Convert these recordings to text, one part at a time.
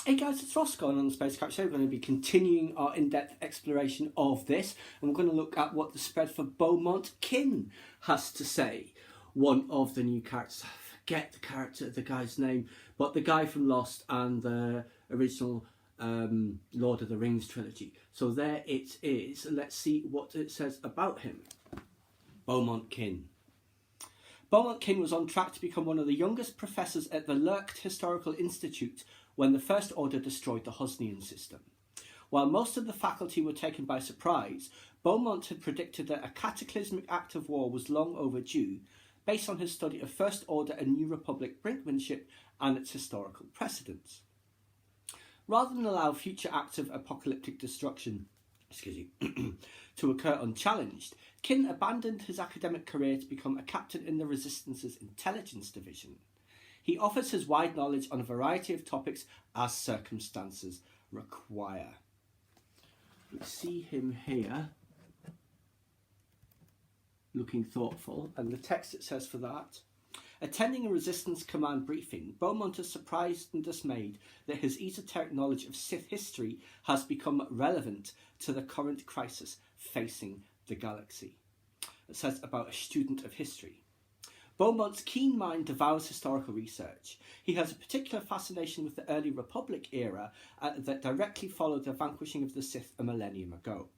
Hey guys, it's TROS going on the Spacecraft Show. We're going to be continuing our in-depth exploration of this, and we're going to look at what the spread for Beaumont Kin has to say. One of the new characters, I forget the guy's name, but the guy from Lost and the original Lord of the Rings trilogy. So there it is. Let's see what it says about him. Beaumont Kin. Beaumont Kin was on track to become one of the youngest professors at the Lurkt Historical Institute when the First Order destroyed the Hosnian system. While most of the faculty were taken by surprise, Beaumont had predicted that a cataclysmic act of war was long overdue, based on his study of First Order and New Republic brinkmanship and its historical precedents. Rather than allow future acts of apocalyptic destruction to occur unchallenged, Kin abandoned his academic career to become a captain in the Resistance's intelligence division. He offers his wide knowledge on a variety of topics as circumstances require. We see him here looking thoughtful, and the text it says for that: attending a Resistance command briefing, Beaumont is surprised and dismayed that his esoteric knowledge of Sith history has become relevant to the current crisis facing the galaxy. It says about a student of history. Beaumont's keen mind devours historical research. He has a particular fascination with the early Republic era that directly followed the vanquishing of the Sith a millennium ago.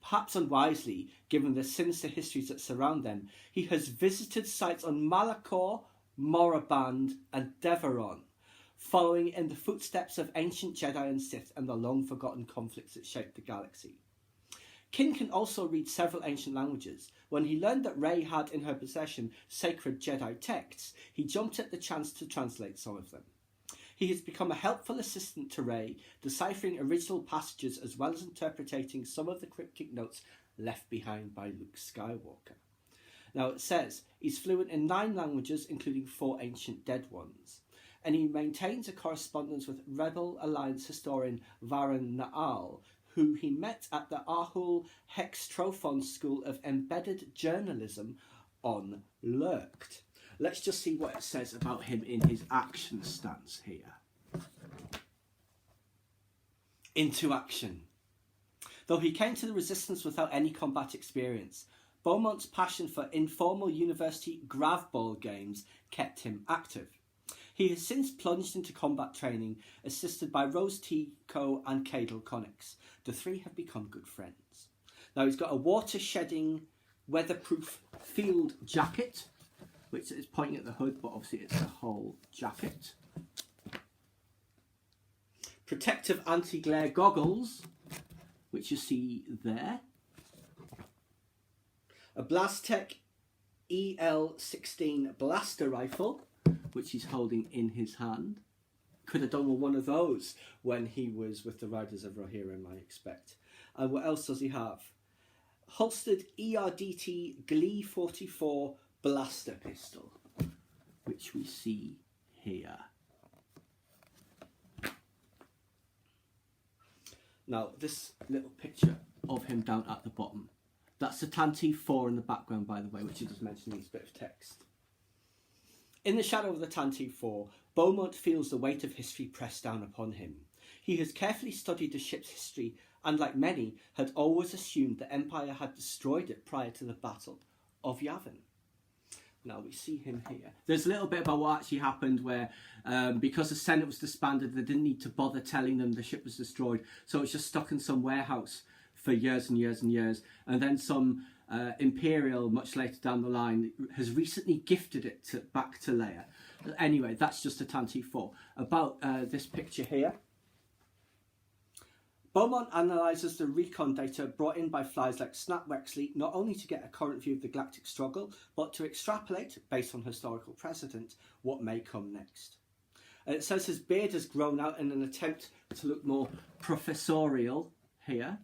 Perhaps unwisely, given the sinister histories that surround them, he has visited sites on Malachor, Moraband and Deveron, following in the footsteps of ancient Jedi and Sith and the long-forgotten conflicts that shaped the galaxy. Kin can also read several ancient languages. When he learned that Rey had in her possession sacred Jedi texts, he jumped at the chance to translate some of them. He has become a helpful assistant to Rey, deciphering original passages as well as interpreting some of the cryptic notes left behind by Luke Skywalker. Now it says he's fluent in 9 languages, including 4 ancient dead ones, and he maintains a correspondence with Rebel Alliance historian Varen Na'al, who he met at the Ahul Hextrophon School of Embedded Journalism on Lurkt. Let's just see what it says about him in his action stance here. Into action. Though he came to the Resistance without any combat experience, Beaumont's passion for informal university grab-ball games kept him active. He has since plunged into combat training, assisted by Rose Tico and Cadel Connix. The 3 have become good friends. Now he's got a water-shedding, weatherproof field jacket, which is pointing at the hood, but obviously it's a whole jacket. Protective anti-glare goggles, which you see there. A Blastech EL-16 blaster rifle, which he's holding in his hand. Could have done with one of those when he was with the Riders of Rohirrim, I expect. And what else does he have? Holstered ERDT Glee 44 blaster pistol, which we see here. Now, this little picture of him down at the bottom, that's the Tantive 4 in the background, by the way, which he does mention in this bit of text. In the shadow of the Tantive 4, Beaumont feels the weight of history pressed down upon him. He has carefully studied the ship's history and, like many, had always assumed the Empire had destroyed it prior to the Battle of Yavin. Now we see him here. There's a little bit about what actually happened where, because the Senate was disbanded, they didn't need to bother telling them the ship was destroyed, so it's just stuck in some warehouse for years and years and years, and then some Imperial, much later down the line, has recently gifted it back to Leia. Anyway, that's just a Tantive 4. About this picture here. Beaumont analyses the recon data brought in by flies like Snap Wexley, not only to get a current view of the galactic struggle, but to extrapolate, based on historical precedent, what may come next. And it says his beard has grown out in an attempt to look more professorial here.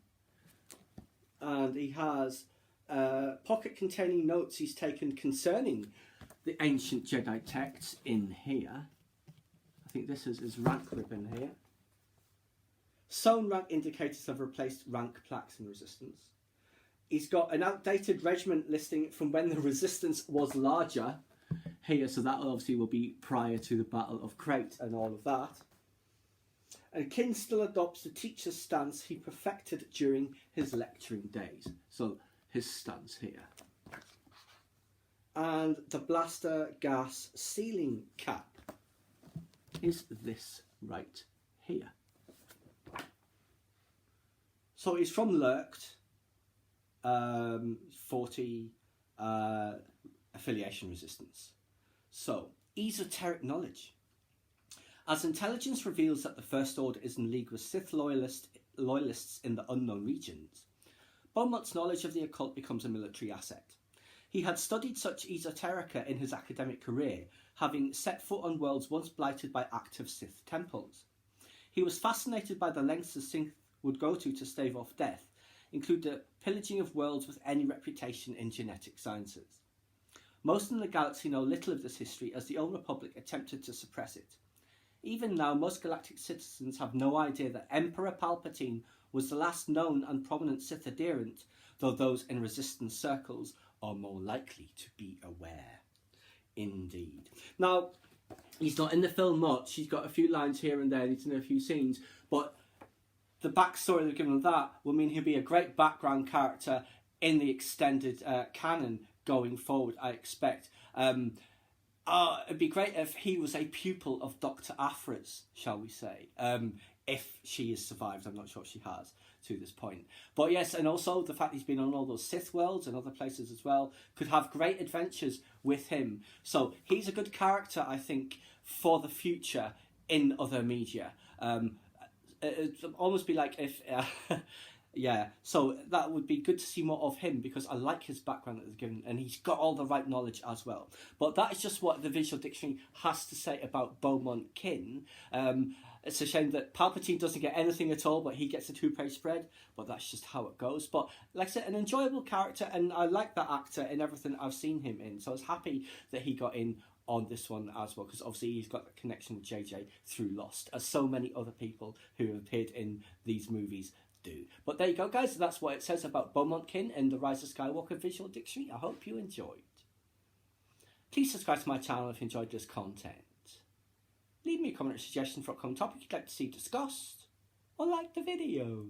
And he has a pocket containing notes he's taken concerning the ancient Jedi texts in here. I think this is his rank ribbon here. Sewn rank indicators have replaced rank plaques in Resistance. He's got an outdated regiment listing from when the Resistance was larger here, so that obviously will be prior to the Battle of Crate and all of that. And Kin still adopts the teacher's stance he perfected during his lecturing days. So his stance here. And the blaster gas sealing cap is this right here. So he's from Lurkt, 40 affiliation resistance. So, esoteric knowledge. As intelligence reveals that the First Order is in league with Sith loyalists in the unknown regions, Beaumont's knowledge of the occult becomes a military asset. He had studied such esoterica in his academic career, having set foot on worlds once blighted by active Sith temples. He was fascinated by the lengths the Sith would go to stave off death, including the pillaging of worlds with any reputation in genetic sciences. Most in the galaxy know little of this history, as the Old Republic attempted to suppress it. Even now, most galactic citizens have no idea that Emperor Palpatine was the last known and prominent Sith adherent, though those in resistance circles are more likely to be aware. Indeed. Now, he's not in the film much. He's got a few lines here and there, he's in a few scenes, but the backstory they've given of that will mean he'll be a great background character in the extended canon going forward, I expect. It'd be great if he was a pupil of Dr. Aphra's, shall we say, if she has survived. I'm not sure she has to this point. But yes, and also the fact he's been on all those Sith worlds and other places as well, could have great adventures with him. So he's a good character, I think, for the future in other media. It'd almost be like if... yeah, so that would be good to see more of him, because I like his background that they've given, and he's got all the right knowledge as well. But that is just what the visual dictionary has to say about Beaumont Kin. It's a shame that Palpatine doesn't get anything at all, but he gets a 2-page spread, but that's just how it goes. But like I said, an enjoyable character, and I like that actor in everything I've seen him in, so I was happy that he got in on this one as well, because obviously he's got the connection with JJ through Lost, as so many other people who have appeared in these movies do. But there you go, guys. That's what it says about Beaumont Kin in the Rise of Skywalker Visual Dictionary. I hope you enjoyed. Please subscribe to my channel if you enjoyed this content. Leave me a comment or suggestion for a upcoming topic you'd like to see discussed, or like the video.